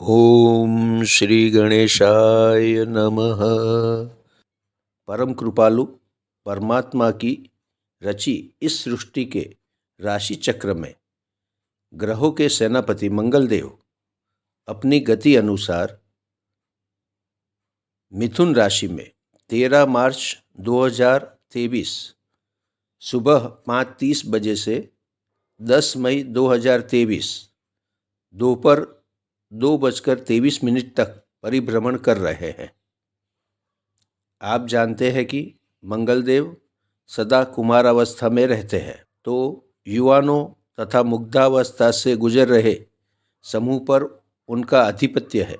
ओम श्री गणेशाय नमः। परम कृपालु परमात्मा की रची इस सृष्टि के राशि चक्र में ग्रहों के सेनापति मंगलदेव अपनी गति अनुसार मिथुन राशि में 13 मार्च 2023 सुबह 5:30 बजे से 10 मई 2023 दोपहर 2:23 तक परिभ्रमण कर रहे हैं। आप जानते हैं कि मंगलदेव सदा कुमारावस्था में रहते हैं, तो युवानों तथा मुग्धावस्था से गुजर रहे समूह पर उनका आधिपत्य है।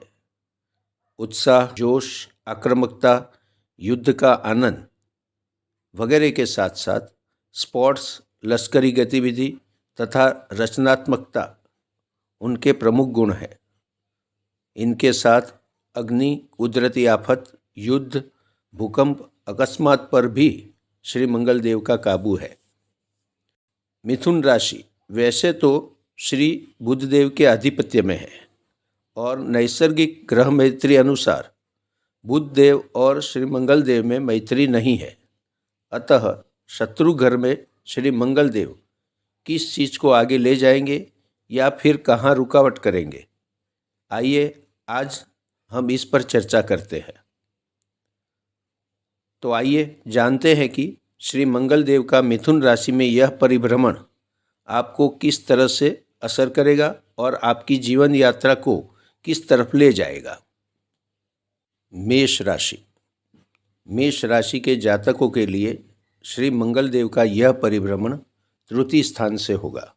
उत्साह, जोश, आक्रामकता, युद्ध का आनंद वगैरह के साथ साथ स्पोर्ट्स, लश्करी गतिविधि तथा रचनात्मकता उनके प्रमुख गुण हैं। इनके साथ अग्नि, कुदरती आफत, युद्ध, भूकंप, अकस्मात पर भी श्री मंगलदेव का काबू है। मिथुन राशि वैसे तो श्री बुधदेव के आधिपत्य में है और नैसर्गिक ग्रह मैत्री अनुसार बुधदेव और श्री मंगलदेव में मैत्री नहीं है। अतः शत्रु घर में श्री मंगलदेव किस चीज़ को आगे ले जाएंगे या फिर कहाँ रुकावट करेंगे, आइए आज हम इस पर चर्चा करते हैं। तो आइए जानते हैं कि श्री मंगलदेव का मिथुन राशि में यह परिभ्रमण आपको किस तरह से असर करेगा और आपकी जीवन यात्रा को किस तरफ ले जाएगा। मेष राशि। मेष राशि के जातकों के लिए श्री मंगलदेव का यह परिभ्रमण तृतीय स्थान से होगा।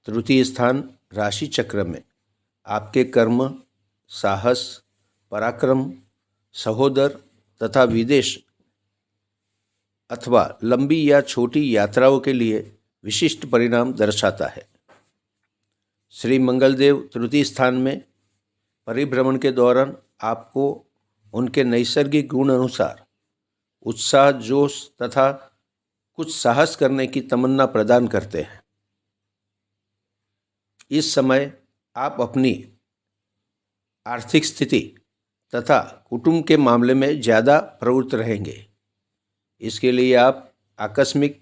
तृतीय स्थान राशि चक्र में आपके कर्म, साहस, पराक्रम, सहोदर तथा विदेश अथवा लंबी या छोटी यात्राओं के लिए विशिष्ट परिणाम दर्शाता है। श्री मंगलदेव तृतीय स्थान में परिभ्रमण के दौरान आपको उनके नैसर्गिक गुण अनुसार उत्साह, जोश तथा कुछ साहस करने की तमन्ना प्रदान करते हैं। इस समय आप अपनी आर्थिक स्थिति तथा कुटुंब के मामले में ज़्यादा प्रवृत्त रहेंगे। इसके लिए आप आकस्मिक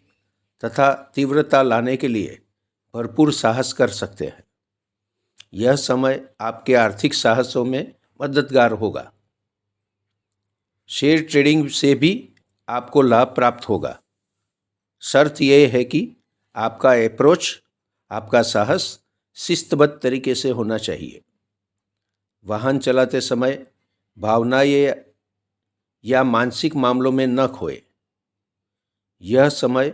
तथा तीव्रता लाने के लिए भरपूर साहस कर सकते हैं। यह समय आपके आर्थिक साहसों में मददगार होगा। शेयर ट्रेडिंग से भी आपको लाभ प्राप्त होगा। शर्त यह है कि आपका अप्रोच, आपका साहस शिस्तबद्ध तरीके से होना चाहिए। वाहन चलाते समय भावनाएं या मानसिक मामलों में न खोए। यह समय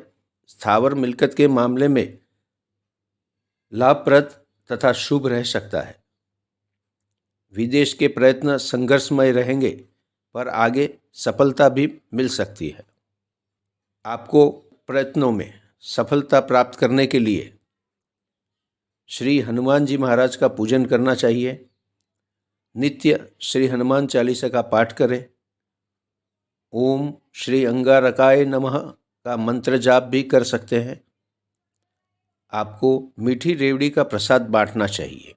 स्थावर मिलकत के मामले में लाभप्रद तथा शुभ रह सकता है। विदेश के प्रयत्न संघर्षमय रहेंगे, पर आगे सफलता भी मिल सकती है। आपको प्रयत्नों में सफलता प्राप्त करने के लिए श्री हनुमान जी महाराज का पूजन करना चाहिए। नित्य श्री हनुमान चालीसा का पाठ करें। ओम श्री अंगारकाय नमः का मंत्र जाप भी कर सकते हैं। आपको मीठी रेवड़ी का प्रसाद बांटना चाहिए।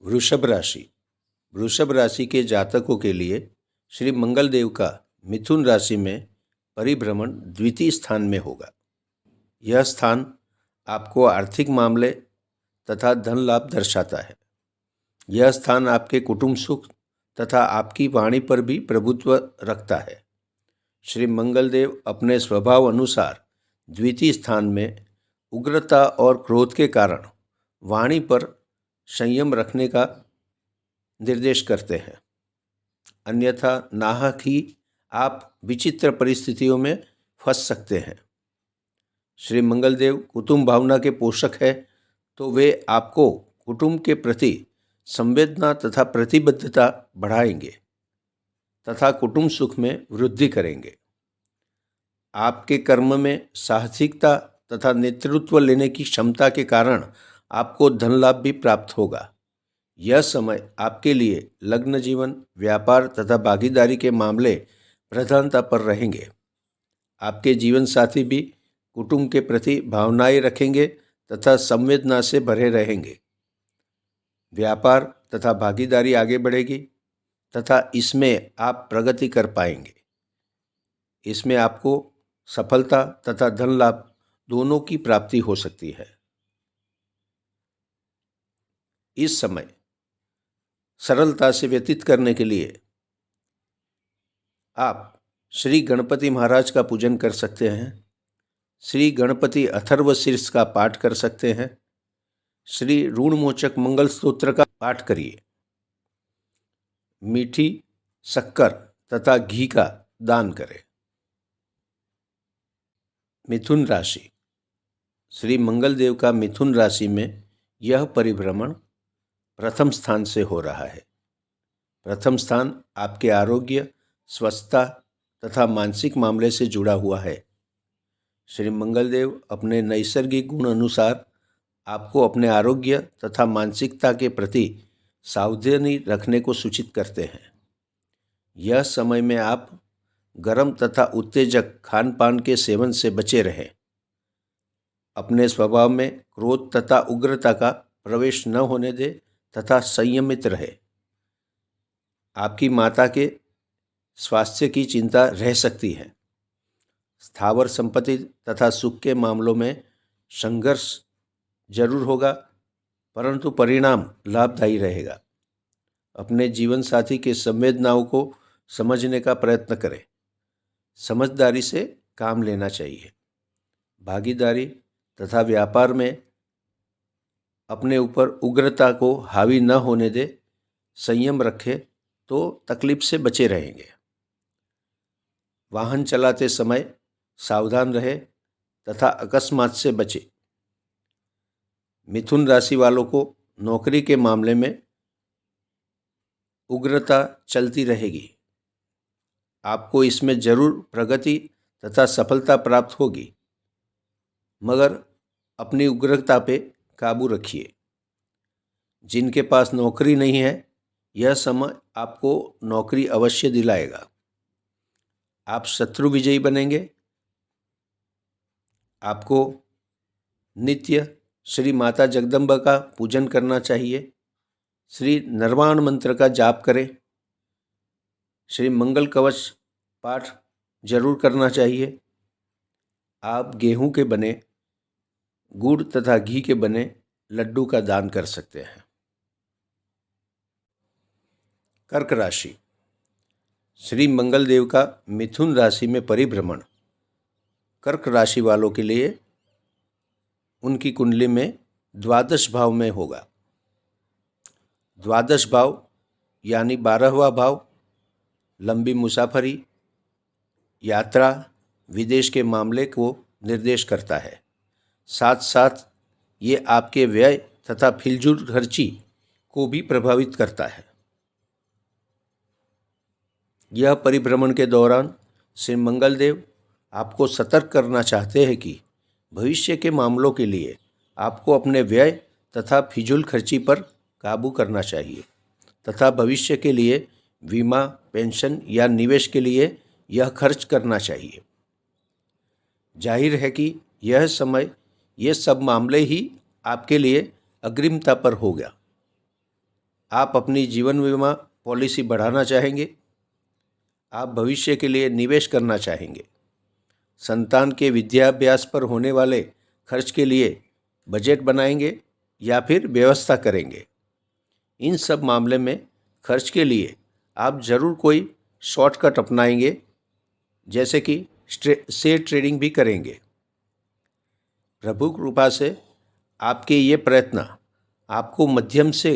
वृषभ राशि। वृषभ राशि के जातकों के लिए श्री मंगलदेव का मिथुन राशि में परिभ्रमण द्वितीय स्थान में होगा। यह स्थान आपको आर्थिक मामले तथा धन लाभ दर्शाता है। यह स्थान आपके कुटुंब सुख तथा आपकी वाणी पर भी प्रभुत्व रखता है। श्री मंगलदेव अपने स्वभाव अनुसार द्वितीय स्थान में उग्रता और क्रोध के कारण वाणी पर संयम रखने का निर्देश करते हैं। अन्यथा नाहक ही आप विचित्र परिस्थितियों में फंस सकते हैं। श्री मंगलदेव कुटुंब भावना के पोषक है, तो वे आपको कुटुंब के प्रति संवेदना तथा प्रतिबद्धता बढ़ाएंगे तथा कुटुंब सुख में वृद्धि करेंगे। आपके कर्म में साहसिकता तथा नेतृत्व लेने की क्षमता के कारण आपको धन लाभ भी प्राप्त होगा। यह समय आपके लिए लग्न जीवन, व्यापार तथा भागीदारी के मामले प्रधानता पर रहेंगे। आपके जीवन साथी भी कुटुंब के प्रति भावनाएं रखेंगे तथा संवेदना से भरे रहेंगे। व्यापार तथा भागीदारी आगे बढ़ेगी तथा इसमें आप प्रगति कर पाएंगे। इसमें आपको सफलता तथा धन लाभ दोनों की प्राप्ति हो सकती है। इस समय सरलता से व्यतीत करने के लिए आप श्री गणपति महाराज का पूजन कर सकते हैं, श्री गणपति अथर्व शीर्ष का पाठ कर सकते हैं, श्री ऋणमोचक मंगल स्तोत्र का पाठ करिए। मीठी शक्कर तथा घी का दान करें। मिथुन राशि। श्री मंगल देव का मिथुन राशि में यह परिभ्रमण प्रथम स्थान से हो रहा है। प्रथम स्थान आपके आरोग्य, स्वस्थता तथा मानसिक मामले से जुड़ा हुआ है। श्री मंगल देव अपने नैसर्गिक गुण अनुसार आपको अपने आरोग्य तथा मानसिकता के प्रति सावधानी रखने को सूचित करते हैं। यह समय में आप गर्म तथा उत्तेजक खान पान के सेवन से बचे रहें। अपने स्वभाव में क्रोध तथा उग्रता का प्रवेश न होने दें तथा संयमित रहे। आपकी माता के स्वास्थ्य की चिंता रह सकती है। स्थावर संपत्ति तथा सुख के मामलों में संघर्ष जरूर होगा, परंतु परिणाम लाभदायी रहेगा। अपने जीवन साथी के संवेदनाओं को समझने का प्रयत्न करें। समझदारी से काम लेना चाहिए। भागीदारी तथा व्यापार में अपने ऊपर उग्रता को हावी न होने दे, संयम रखें तो तकलीफ से बचे रहेंगे। वाहन चलाते समय सावधान रहे तथा अकस्मात से बचे। मिथुन राशि वालों को नौकरी के मामले में उग्रता चलती रहेगी। आपको इसमें जरूर प्रगति तथा सफलता प्राप्त होगी, मगर अपनी उग्रता पे काबू रखिए। जिनके पास नौकरी नहीं है, यह समय आपको नौकरी अवश्य दिलाएगा। आप शत्रु विजयी बनेंगे। आपको नित्य श्री माता जगदम्बा का पूजन करना चाहिए। श्री निर्वाण मंत्र का जाप करें। श्री मंगल कवच पाठ जरूर करना चाहिए। आप गेहूं के बने, गुड़ तथा घी के बने लड्डू का दान कर सकते हैं। कर्क राशि। श्री मंगल देव का मिथुन राशि में परिभ्रमण कर्क राशि वालों के लिए उनकी कुंडली में द्वादश भाव में होगा। द्वादश भाव यानी 12वां भाव लंबी मुसाफरी, यात्रा, विदेश के मामले को निर्देश करता है। साथ साथ ये आपके व्यय तथा फिजूल खर्ची को भी प्रभावित करता है। यह परिभ्रमण के दौरान श्री मंगल देव आपको सतर्क करना चाहते हैं कि भविष्य के मामलों के लिए आपको अपने व्यय तथा फिजूल खर्ची पर काबू करना चाहिए तथा भविष्य के लिए बीमा, पेंशन या निवेश के लिए यह खर्च करना चाहिए। जाहिर है कि यह समय ये सब मामले ही आपके लिए अग्रिमता पर होगा। आप अपनी जीवन बीमा पॉलिसी बढ़ाना चाहेंगे। आप भविष्य के लिए निवेश करना चाहेंगे। संतान के विद्याभ्यास पर होने वाले खर्च के लिए बजट बनाएंगे या फिर व्यवस्था करेंगे। इन सब मामले में खर्च के लिए आप जरूर कोई शॉर्टकट अपनाएंगे, जैसे कि शेयर ट्रेडिंग भी करेंगे। प्रभु कृपा से आपके ये प्रयत्न आपको मध्यम से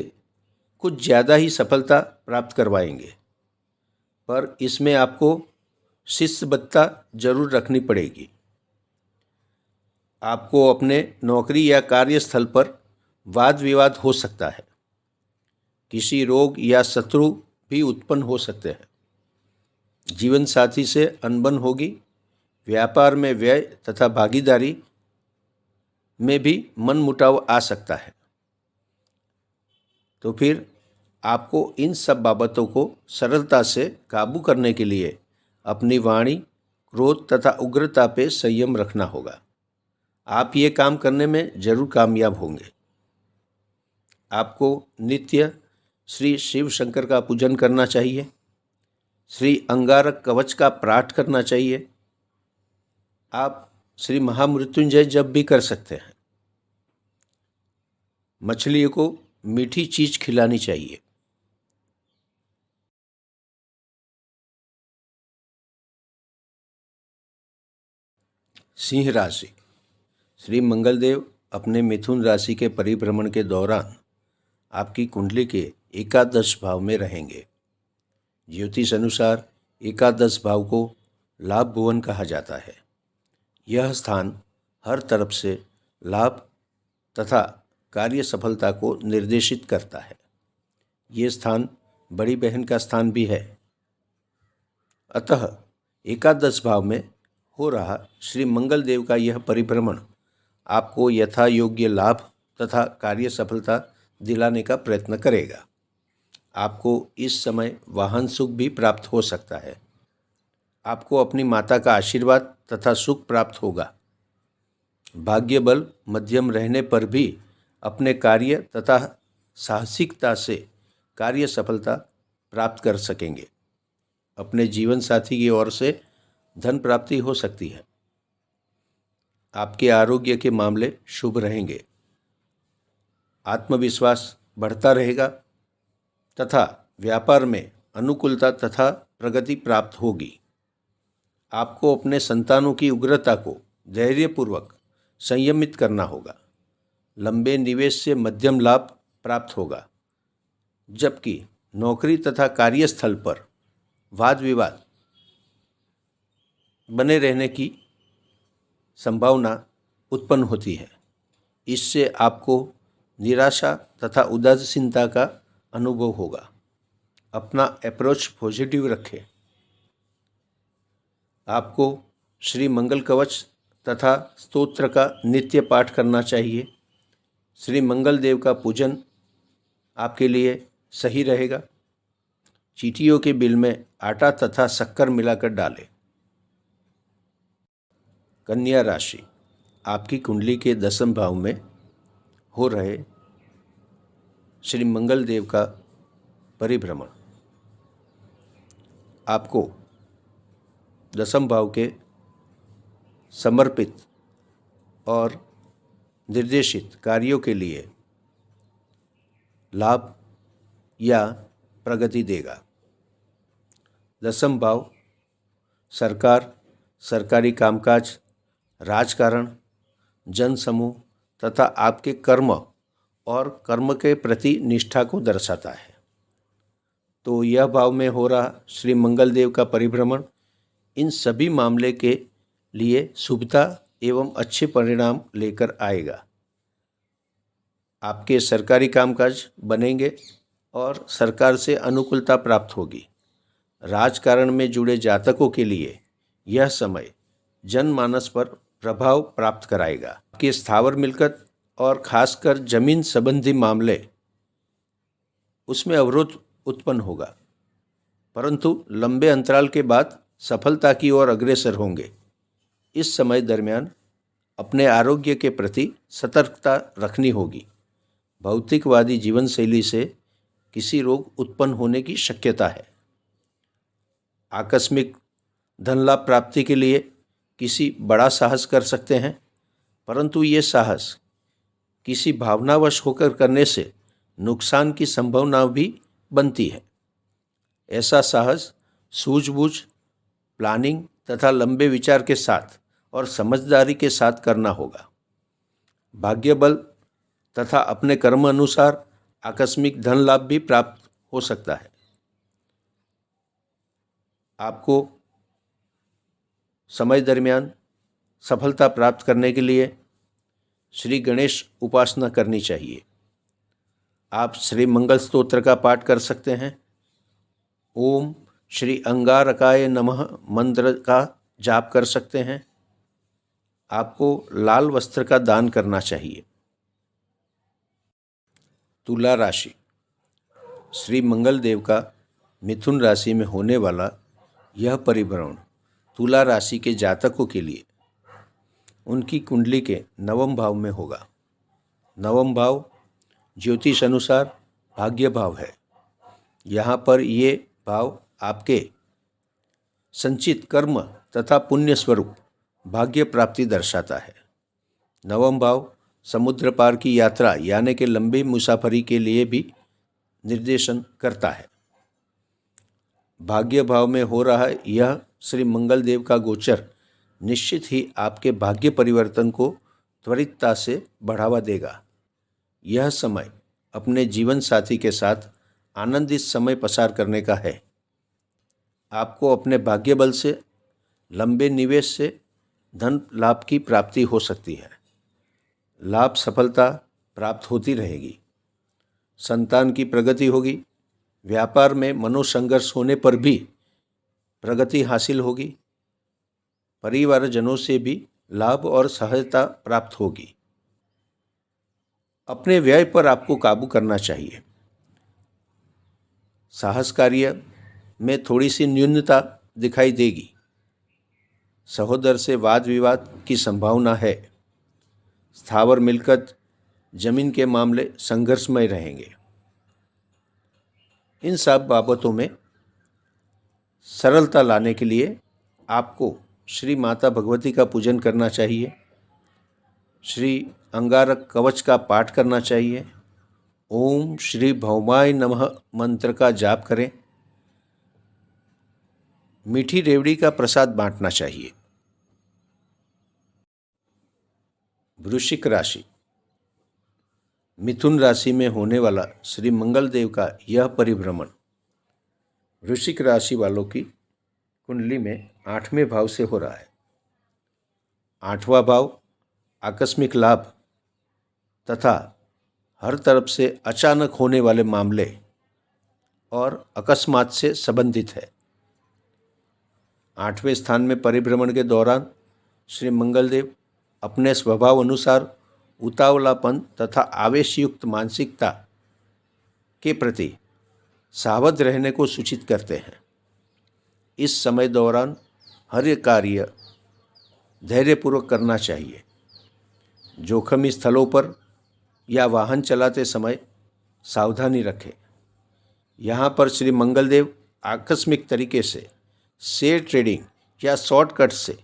कुछ ज़्यादा ही सफलता प्राप्त करवाएंगे, पर इसमें आपको शिस्तबद्धता जरूर रखनी पड़ेगी। आपको अपने नौकरी या कार्यस्थल पर वाद विवाद हो सकता है। किसी रोग या शत्रु भी उत्पन्न हो सकते हैं। जीवन साथी से अनबन होगी। व्यापार में व्यय तथा भागीदारी में भी मनमुटाव आ सकता है। तो फिर आपको इन सब बाबतों को सरलता से काबू करने के लिए अपनी वाणी, क्रोध तथा उग्रता पे संयम रखना होगा। आप ये काम करने में जरूर कामयाब होंगे। आपको नित्य श्री शिव शंकर का पूजन करना चाहिए। श्री अंगारक कवच का पाठ करना चाहिए। आप श्री महामृत्युंजय जप भी कर सकते हैं। मछलियों को मीठी चीज खिलानी चाहिए। सिंह राशि। श्री मंगलदेव अपने मिथुन राशि के परिभ्रमण के दौरान आपकी कुंडली के एकादश भाव में रहेंगे। ज्योतिष अनुसार एकादश भाव को लाभ भुवन कहा जाता है। यह स्थान हर तरफ से लाभ तथा कार्य सफलता को निर्देशित करता है। ये स्थान बड़ी बहन का स्थान भी है। अतः एकादश भाव में हो रहा श्री मंगल देव का यह परिभ्रमण आपको यथा योग्य लाभ तथा कार्य सफलता दिलाने का प्रयत्न करेगा। आपको इस समय वाहन सुख भी प्राप्त हो सकता है। आपको अपनी माता का आशीर्वाद तथा सुख प्राप्त होगा। भाग्य बल मध्यम रहने पर भी अपने कार्य तथा साहसिकता से कार्य सफलता प्राप्त कर सकेंगे। अपने जीवन साथी की ओर से धन प्राप्ति हो सकती है। आपके आरोग्य के मामले शुभ रहेंगे। आत्मविश्वास बढ़ता रहेगा तथा व्यापार में अनुकूलता तथा प्रगति प्राप्त होगी। आपको अपने संतानों की उग्रता को धैर्यपूर्वक संयमित करना होगा। लंबे निवेश से मध्यम लाभ प्राप्त होगा, जबकि नौकरी तथा कार्यस्थल पर वाद विवाद बने रहने की संभावना उत्पन्न होती है। इससे आपको निराशा तथा उदासीनता का अनुभव होगा। अपना अप्रोच पॉजिटिव रखें। आपको श्री मंगल कवच तथा स्तोत्र का नित्य पाठ करना चाहिए। श्री मंगल देव का पूजन आपके लिए सही रहेगा। चींटियों के बिल में आटा तथा शक्कर मिलाकर डालें। कन्या राशि। आपकी कुंडली के 10वें भाव में हो रहे श्री मंगल देव का परिभ्रमण आपको 10वें भाव के समर्पित और निर्देशित कार्यों के लिए लाभ या प्रगति देगा। 10वां भाव सरकार, सरकारी कामकाज, राजकारण, जनसमूह तथा आपके कर्म और कर्म के प्रति निष्ठा को दर्शाता है। तो यह भाव में हो रहा श्री मंगल देव का परिभ्रमण इन सभी मामले के लिए शुभता एवं अच्छे परिणाम लेकर आएगा। आपके सरकारी कामकाज बनेंगे और सरकार से अनुकूलता प्राप्त होगी। राजकारण में जुड़े जातकों के लिए यह समय जनमानस पर प्रभाव प्राप्त कराएगा। आपके स्थावर मिलकत और खासकर जमीन संबंधी मामले उसमें अवरोध उत्पन्न होगा, परंतु लंबे अंतराल के बाद सफलता की ओर अग्रसर होंगे। इस समय दरमियान अपने आरोग्य के प्रति सतर्कता रखनी होगी। भौतिकवादी जीवन शैली से किसी रोग उत्पन्न होने की शक्यता है। आकस्मिक धन लाभ प्राप्ति के लिए किसी बड़ा साहस कर सकते हैं, परंतु ये साहस किसी भावनावश होकर करने से नुकसान की संभावना भी बनती है। ऐसा साहस सूझबूझ, प्लानिंग तथा लंबे विचार के साथ और समझदारी के साथ करना होगा। भाग्य बल तथा अपने कर्म अनुसार आकस्मिक धन लाभ भी प्राप्त हो सकता है। आपको समय दरमियान सफलता प्राप्त करने के लिए श्री गणेश उपासना करनी चाहिए। आप श्री मंगल स्तोत्र का पाठ कर सकते हैं। ओम श्री अंगारकाय नमः मंत्र का जाप कर सकते हैं। आपको लाल वस्त्र का दान करना चाहिए। तुला राशि। श्री मंगल देव का मिथुन राशि में होने वाला यह परिभ्रमण तुला राशि के जातकों के लिए उनकी कुंडली के 9वें भाव में होगा। 9वां भाव ज्योतिष अनुसार भाग्य भाव है। यहाँ पर ये भाव आपके संचित कर्म तथा पुण्य स्वरूप भाग्य प्राप्ति दर्शाता है। नवम भाव समुद्र पार की यात्रा यानी कि लंबी मुसाफरी के लिए भी निर्देशन करता है। भाग्य भाव में हो रहा यह श्री मंगल देव का गोचर निश्चित ही आपके भाग्य परिवर्तन को त्वरितता से बढ़ावा देगा। यह समय अपने जीवन साथी के साथ आनंदित समय पसार करने का है। आपको अपने भाग्य बल से लंबे निवेश से धन लाभ की प्राप्ति हो सकती है। लाभ सफलता प्राप्त होती रहेगी। संतान की प्रगति होगी। व्यापार में मनोसंघर्ष होने पर भी प्रगति हासिल होगी। परिवारजनों से भी लाभ और सहायता प्राप्त होगी। अपने व्यय पर आपको काबू करना चाहिए। साहस कार्य में थोड़ी सी न्यूनता दिखाई देगी। सहोदर से वाद विवाद की संभावना है। स्थावर मिलकत जमीन के मामले संघर्षमय रहेंगे। इन सब बाबतों में सरलता लाने के लिए आपको श्री माता भगवती का पूजन करना चाहिए। श्री अंगारक कवच का पाठ करना चाहिए। ओम श्री भौमाय नमः मंत्र का जाप करें। मीठी रेवड़ी का प्रसाद बांटना चाहिए। वृश्चिक राशि। मिथुन राशि में होने वाला श्री मंगल देव का यह परिभ्रमण वृश्चिक राशि वालों की कुंडली में 8वें भाव से हो रहा है। 8वां भाव आकस्मिक लाभ तथा हर तरफ से अचानक होने वाले मामले और अकस्मात से संबंधित है। 8वें स्थान में परिभ्रमण के दौरान श्री मंगलदेव अपने स्वभाव अनुसार उतावलापन तथा आवेशयुक्त मानसिकता के प्रति सावध रहने को सूचित करते हैं। इस समय दौरान हर कार्य धैर्यपूर्वक करना चाहिए। जोखिम स्थलों पर या वाहन चलाते समय सावधानी रखें। यहाँ पर श्री मंगलदेव आकस्मिक तरीके से शेयर ट्रेडिंग या शॉर्टकट से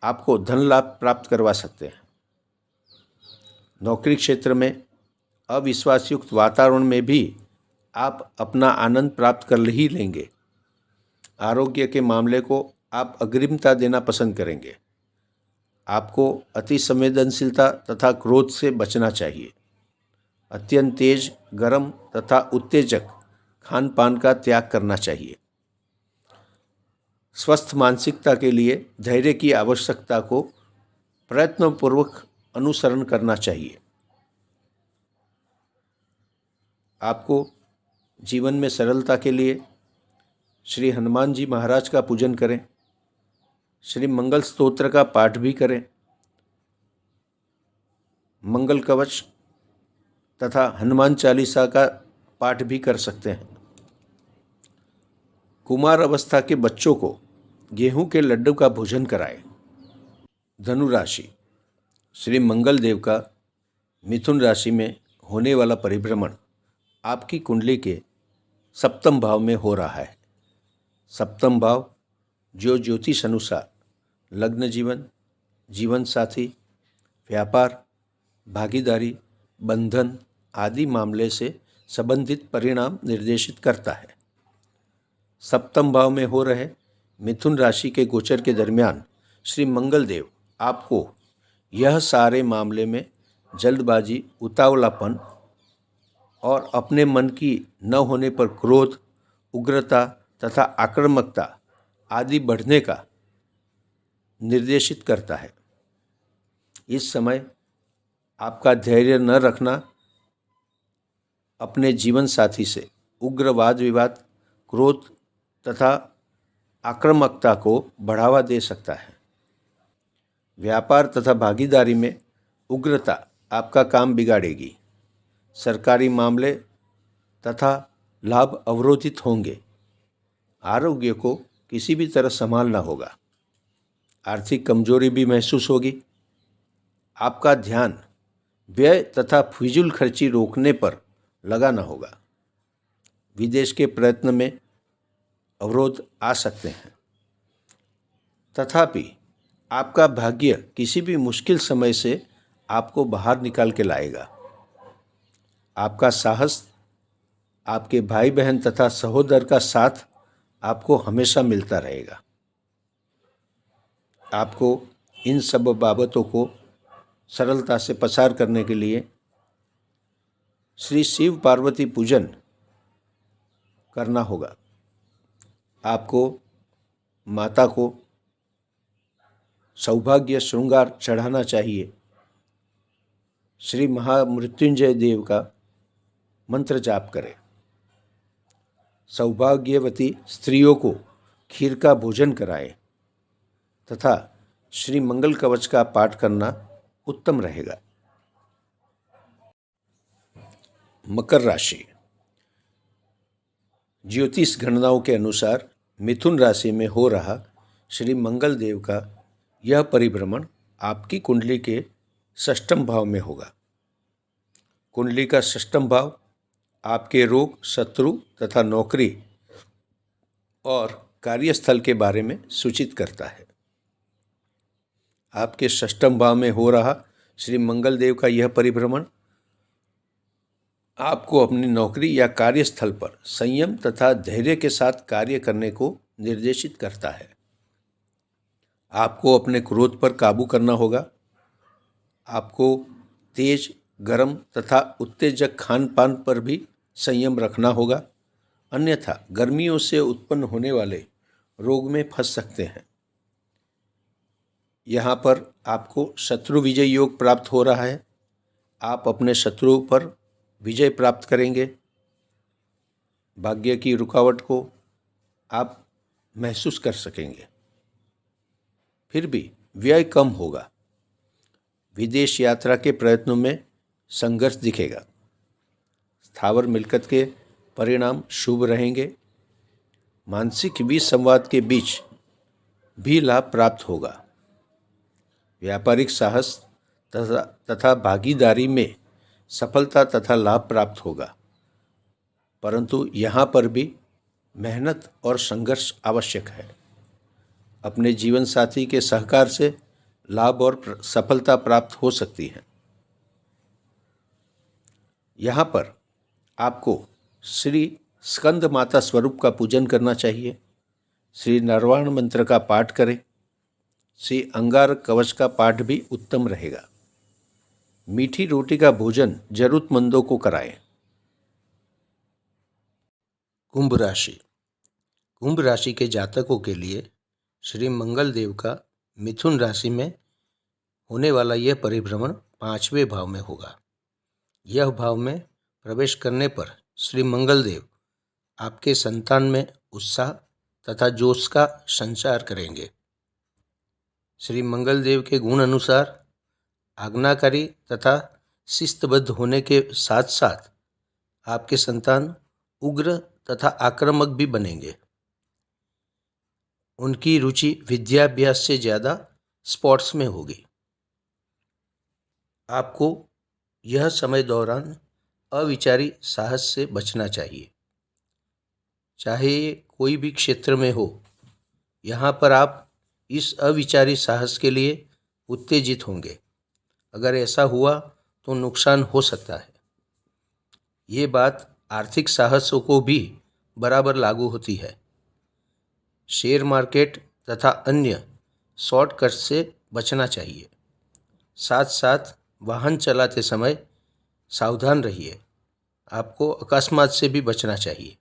आपको धन लाभ प्राप्त करवा सकते हैं। नौकरी क्षेत्र में अविश्वासयुक्त वातावरण में भी आप अपना आनंद प्राप्त कर ही लेंगे। आरोग्य के मामले को आप अग्रिमता देना पसंद करेंगे। आपको अति संवेदनशीलता तथा क्रोध से बचना चाहिए। अत्यंत तेज, गर्म तथा उत्तेजक खान पान का त्याग करना चाहिए। स्वस्थ मानसिकता के लिए धैर्य की आवश्यकता को प्रयत्नपूर्वक अनुसरण करना चाहिए। आपको जीवन में सरलता के लिए श्री हनुमान जी महाराज का पूजन करें। श्री मंगल स्तोत्र का पाठ भी करें। मंगल कवच तथा हनुमान चालीसा का पाठ भी कर सकते हैं। कुमार अवस्था के बच्चों को गेहूं के लड्डू का भोजन कराएं। धनु राशि। श्री मंगल देव का मिथुन राशि में होने वाला परिभ्रमण आपकी कुंडली के सप्तम भाव में हो रहा है। सप्तम भाव जो ज्योतिष अनुसार लग्न जीवन, जीवन साथी, व्यापार, भागीदारी, बंधन आदि मामले से संबंधित परिणाम निर्देशित करता है। सप्तम भाव में हो रहे मिथुन राशि के गोचर के दरमियान श्री मंगल देव आपको यह सारे मामले में जल्दबाजी, उतावलापन और अपने मन की न होने पर क्रोध, उग्रता तथा आक्रामकता आदि बढ़ने का निर्देशित करता है। इस समय आपका धैर्य न रखना अपने जीवन साथी से उग्र वाद विवाद, क्रोध तथा आक्रामकता को बढ़ावा दे सकता है। व्यापार तथा भागीदारी में उग्रता आपका काम बिगाड़ेगी। सरकारी मामले तथा लाभ अवरोधित होंगे। आरोग्य को किसी भी तरह संभालना होगा। आर्थिक कमजोरी भी महसूस होगी। आपका ध्यान व्यय तथा फिजूल खर्ची रोकने पर लगाना होगा। विदेश के प्रयत्न में अवरोध आ सकते हैं। तथापि आपका भाग्य किसी भी मुश्किल समय से आपको बाहर निकाल के लाएगा। आपका साहस, आपके भाई बहन तथा सहोदर का साथ आपको हमेशा मिलता रहेगा। आपको इन सब बाबतों को सरलता से पसार करने के लिए श्री शिव पार्वती पूजन करना होगा। आपको माता को सौभाग्य श्रृंगार चढ़ाना चाहिए। श्री महामृत्युंजय देव का मंत्र जाप करें। सौभाग्यवती स्त्रियों को खीर का भोजन कराएं तथा श्री मंगल कवच का पाठ करना उत्तम रहेगा। मकर राशि। ज्योतिष गणनाओं के अनुसार मिथुन राशि में हो रहा श्री मंगल देव का यह परिभ्रमण आपकी कुंडली के षष्ठम भाव में होगा। कुंडली का षष्ठम भाव आपके रोग, शत्रु तथा नौकरी और कार्यस्थल के बारे में सूचित करता है। आपके षष्ठम भाव में हो रहा श्री मंगल देव का यह परिभ्रमण आपको अपनी नौकरी या कार्यस्थल पर संयम तथा धैर्य के साथ कार्य करने को निर्देशित करता है। आपको अपने क्रोध पर काबू करना होगा। आपको तेज, गर्म तथा उत्तेजक खान पान पर भी संयम रखना होगा, अन्यथा गर्मियों से उत्पन्न होने वाले रोग में फंस सकते हैं। यहाँ पर आपको शत्रु विजय योग प्राप्त हो रहा है। आप अपने शत्रुओं पर विजय प्राप्त करेंगे। भाग्य की रुकावट को आप महसूस कर सकेंगे। फिर भी व्यय कम होगा। विदेश यात्रा के प्रयत्नों में संघर्ष दिखेगा। स्थावर मिलकत के परिणाम शुभ रहेंगे। मानसिक विसंवाद के बीच भी लाभ प्राप्त होगा। व्यापारिक साहस तथा भागीदारी में सफलता तथा लाभ प्राप्त होगा, परंतु यहाँ पर भी मेहनत और संघर्ष आवश्यक है। अपने जीवन साथी के सहकार से लाभ और सफलता प्राप्त हो सकती है। यहाँ पर आपको श्री स्कंद माता स्वरूप का पूजन करना चाहिए। श्री नरवाण मंत्र का पाठ करें। श्री अंगार कवच का पाठ भी उत्तम रहेगा। मीठी रोटी का भोजन जरूरतमंदों को कराएं। कुंभ राशि। कुंभ राशि के जातकों के लिए श्री मंगल देव का मिथुन राशि में होने वाला यह परिभ्रमण 5वें भाव में होगा। यह भाव में प्रवेश करने पर श्री मंगल देव आपके संतान में उत्साह तथा जोश का संचार करेंगे। श्री मंगल देव के गुण अनुसार आज्ञाकारी तथा शिस्तबद्ध होने के साथ साथ आपके संतान उग्र तथा आक्रामक भी बनेंगे। उनकी रुचि विद्याभ्यास से ज़्यादा स्पोर्ट्स में होगी। आपको यह समय दौरान अविचारी साहस से बचना चाहिए, चाहे ये कोई भी क्षेत्र में हो। यहाँ पर आप इस अविचारी साहस के लिए उत्तेजित होंगे। अगर ऐसा हुआ तो नुकसान हो सकता है। ये बात आर्थिक साहसों को भी बराबर लागू होती है। शेयर मार्केट तथा अन्य शॉर्टकट से बचना चाहिए। साथ साथ वाहन चलाते समय सावधान रहिए। आपको अकस्मात से भी बचना चाहिए।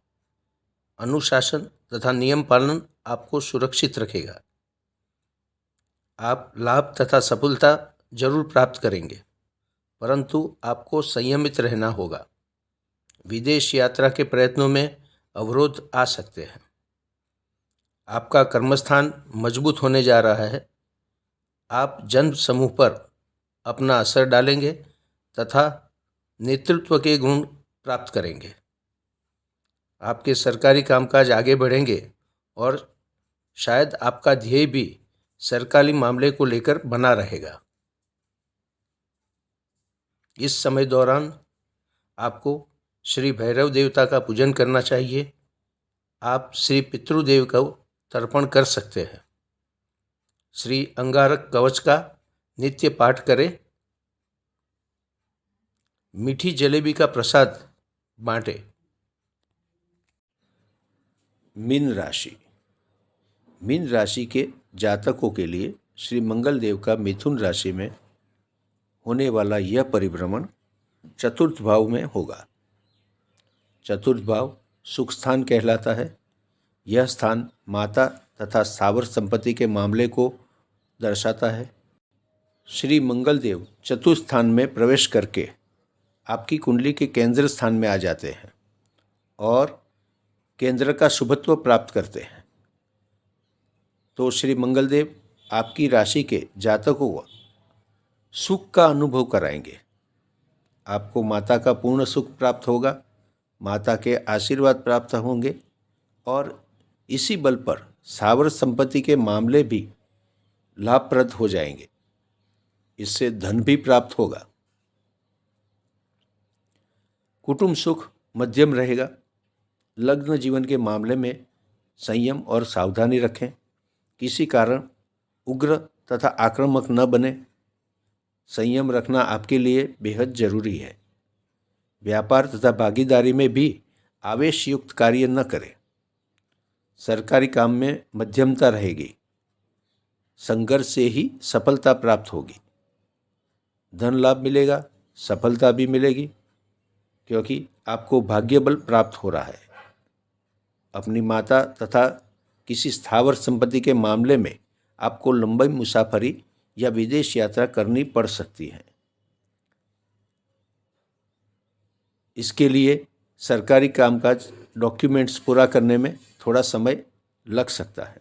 अनुशासन तथा नियम पालन आपको सुरक्षित रखेगा। आप लाभ तथा सफलता जरूर प्राप्त करेंगे, परंतु आपको संयमित रहना होगा। विदेश यात्रा के प्रयत्नों में अवरोध आ सकते हैं। आपका कर्मस्थान मजबूत होने जा रहा है। आप जन समूह पर अपना असर डालेंगे तथा नेतृत्व के गुण प्राप्त करेंगे। आपके सरकारी कामकाज आगे बढ़ेंगे और शायद आपका ध्येय भी सरकारी मामले को लेकर बना रहेगा। इस समय दौरान आपको श्री भैरव देवता का पूजन करना चाहिए। आप श्री पितृदेव को तर्पण कर सकते हैं। श्री अंगारक कवच का नित्य पाठ करें। मीठी जलेबी का प्रसाद बांटे। मीन राशि। मीन राशि के जातकों के लिए श्री मंगल देव का मिथुन राशि में होने वाला यह परिभ्रमण चतुर्थ भाव में होगा। चतुर्थ भाव सुख स्थान कहलाता है। यह स्थान माता तथा स्थावर संपत्ति के मामले को दर्शाता है। श्री मंगल देव चतुर्थ स्थान में प्रवेश करके आपकी कुंडली के केंद्र स्थान में आ जाते हैं और केंद्र का शुभत्व प्राप्त करते हैं। तो श्री मंगल देव आपकी राशि के जातकों को सुख का अनुभव कराएंगे। आपको माता का पूर्ण सुख प्राप्त होगा, माता के आशीर्वाद प्राप्त होंगे और इसी बल पर स्थावर संपत्ति के मामले भी लाभप्रद हो जाएंगे। इससे धन भी प्राप्त होगा। कुटुंब सुख मध्यम रहेगा। लग्न जीवन के मामले में संयम और सावधानी रखें। किसी कारण उग्र तथा आक्रामक न बने। संयम रखना आपके लिए बेहद जरूरी है। व्यापार तथा भागीदारी में भी आवेशयुक्त कार्य न करें। सरकारी काम में मध्यमता रहेगी। संघर्ष से ही सफलता प्राप्त होगी। धन लाभ मिलेगा, सफलता भी मिलेगी क्योंकि आपको भाग्य बल प्राप्त हो रहा है। अपनी माता तथा किसी स्थावर संपत्ति के मामले में आपको लंबी मुसाफरी या विदेश यात्रा करनी पड़ सकती है। इसके लिए सरकारी कामकाज डॉक्यूमेंट्स पूरा करने में थोड़ा समय लग सकता है।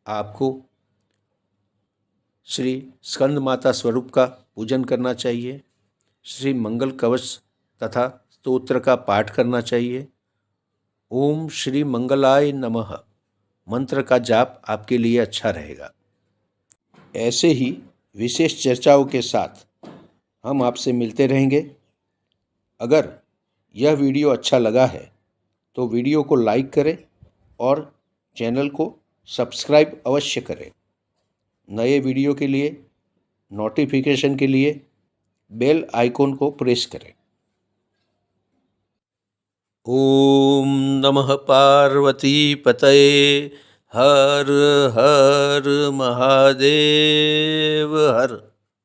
आपको श्री स्कंद माता स्वरूप का पूजन करना चाहिए। श्री मंगल कवच तथा स्तोत्र का पाठ करना चाहिए। ओम श्री मंगलाय नमः मंत्र का जाप आपके लिए अच्छा रहेगा। ऐसे ही विशेष चर्चाओं के साथ हम आपसे मिलते रहेंगे। अगर यह वीडियो अच्छा लगा है तो वीडियो को लाइक करें और चैनल को सब्सक्राइब अवश्य करें। नए वीडियो के लिए नोटिफिकेशन के लिए बेल आइकॉन को प्रेस करें। ओम नमः पार्वती पतये। हर हर महादेव हर।